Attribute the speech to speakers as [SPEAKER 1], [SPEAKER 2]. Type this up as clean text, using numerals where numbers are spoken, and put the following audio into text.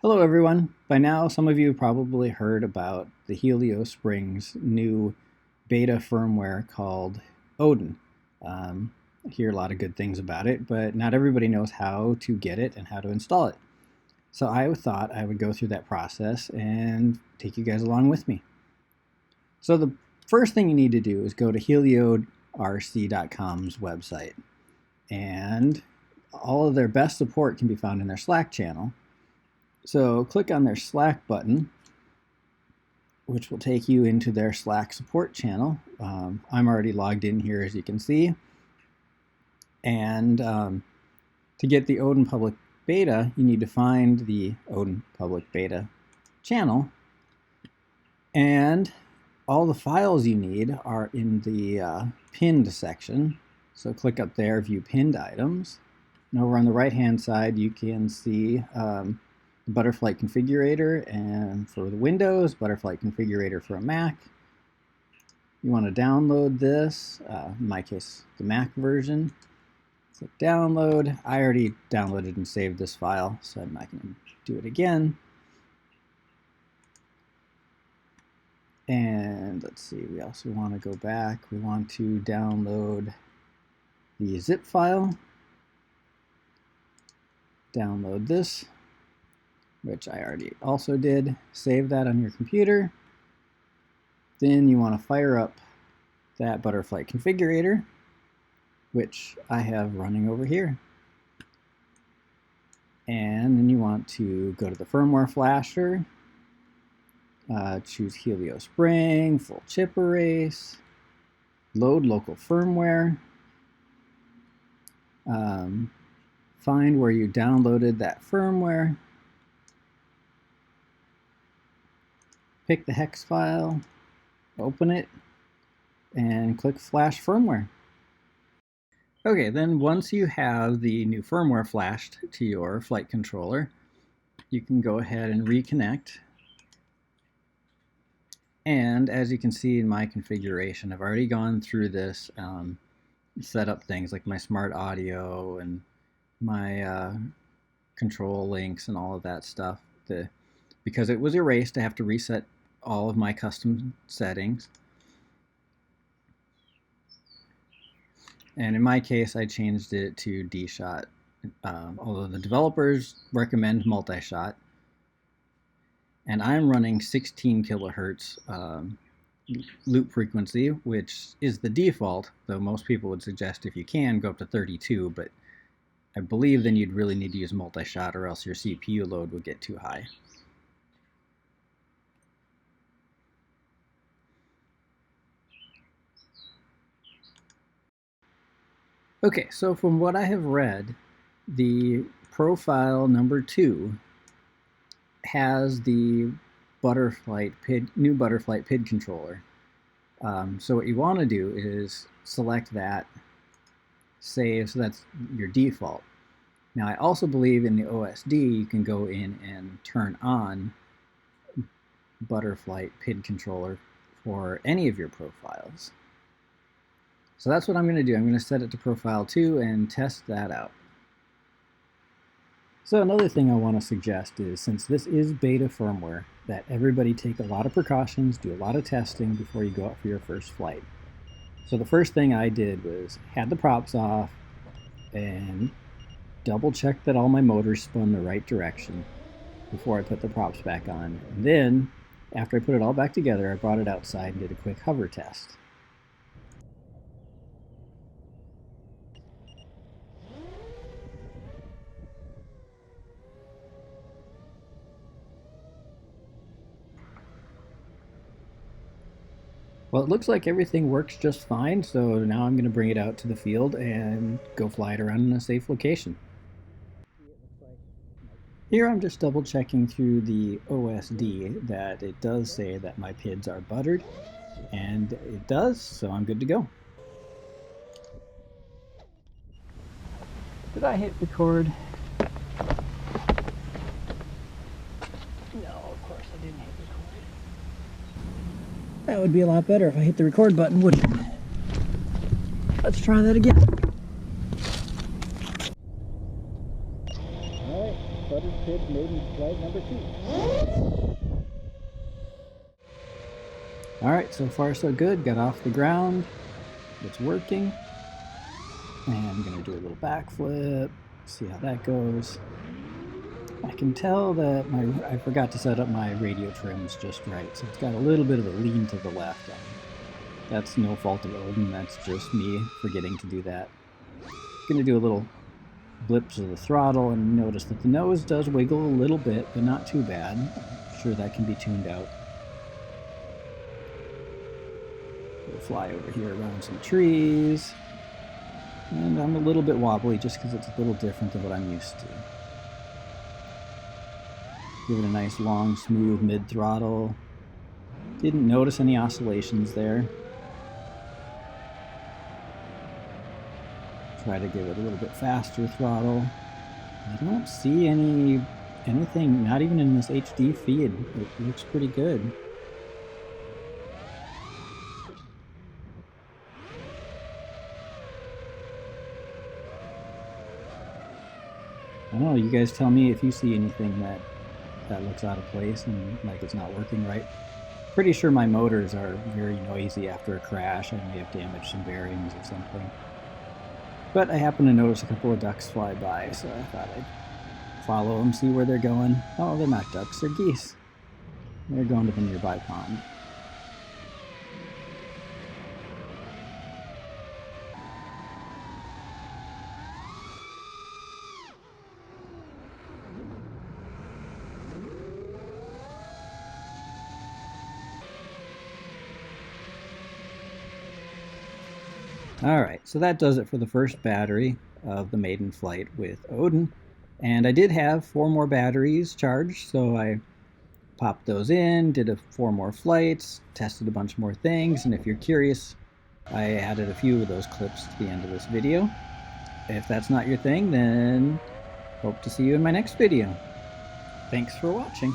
[SPEAKER 1] Hello everyone. By now some of you have probably heard about the Helio Spring's new beta firmware called Odin. I hear a lot of good things about it, but not everybody knows how to get it and how to install it. So I thought I would go through that process and take you guys along with me. So the first thing you need to do is go to HelioRC.com's website, and all of their best support can be found in their Slack channel. So click on their Slack button, which will take you into their Slack support channel. I'm already logged in here, as you can see. And to get the Odin public beta, you need to find the Odin public beta channel. And all the files you need are in the pinned section. So click up there, view pinned items. And over on the right-hand side, you can see butterflight configurator, and for the Windows, butterflight configurator for a Mac. You want to download this, in my case, the Mac version. Click download. I already downloaded and saved this file, so I'm not going to do it again. And let's see, we also want to go back. We want to download the zip file. Download this, which I already also did. Save that on your computer. Then you want to fire up that butterflight configurator, which I have running over here. And then you want to go to the firmware flasher, choose Helio Spring, full chip erase, load local firmware, find where you downloaded that firmware, pick the hex file, open it, and click Flash Firmware. Okay, then once you have the new firmware flashed to your flight controller, you can go ahead and reconnect. And as you can see in my configuration, I've already gone through this, set up things like my smart audio and my control links and all of that stuff. Because it was erased, I have to reset all of my custom settings. And in my case, I changed it to D-Shot, although the developers recommend multi-shot. And I'm running 16 kilohertz loop frequency, which is the default, though most people would suggest if you can go up to 32, but I believe then you'd really need to use multi-shot or else your CPU load would get too high. Okay, so from what I have read, the profile number 2 has the new butterflight PID controller. So what you want to do is select that, save, so that's your default. Now I also believe in the OSD you can go in and turn on butterflight PID controller for any of your profiles. So that's what I'm going to do. I'm going to set it to profile 2 and test that out. So another thing I want to suggest is, since this is beta firmware, that everybody take a lot of precautions, do a lot of testing before you go out for your first flight. So the first thing I did was had the props off and double checked that all my motors spun the right direction before I put the props back on. And then, after I put it all back together, I brought it outside and did a quick hover test. Well, it looks like everything works just fine, so now I'm going to bring it out to the field and go fly it around in a safe location. Here I'm just double checking through the OSD that it does say that my PIDs are buttered, and it does, so I'm good to go. Did I hit record? No, of course I didn't hit record. That would be a lot better if I hit the record button, wouldn't it? Let's try that again. Alright, buttered PID maiden flight number 2. Alright, so far so good. Got off the ground. It's working. And I'm going to do a little backflip. See how that goes. I can tell that I forgot to set up my radio trims just right, so it's got a little bit of a lean to the left. That's no fault of Odin, that's just me forgetting to do that. Going to do a little blips of the throttle and notice that the nose does wiggle a little bit, but not too bad. I'm sure that can be tuned out. We'll fly over here around some trees. And I'm a little bit wobbly just because it's a little different than what I'm used to. Give it a nice long, smooth mid-throttle. Didn't notice any oscillations there. Try to give it a little bit faster throttle. I don't see anything, not even in this HD feed. It looks pretty good. I don't know, you guys tell me if you see anything that looks out of place and like it's not working right. Pretty sure my motors are very noisy after a crash. I may have damaged some bearings or something. But I happened to notice a couple of ducks fly by, so I thought I'd follow them, see where they're going. Oh, they're not ducks, they're geese. They're going to the nearby pond. Alright, so that does it for the first battery of the maiden flight with Odin. And I did have 4 more batteries charged, so I popped those in, did 4 more flights, tested a bunch more things, and if you're curious, I added a few of those clips to the end of this video. If that's not your thing, then hope to see you in my next video. Thanks for watching.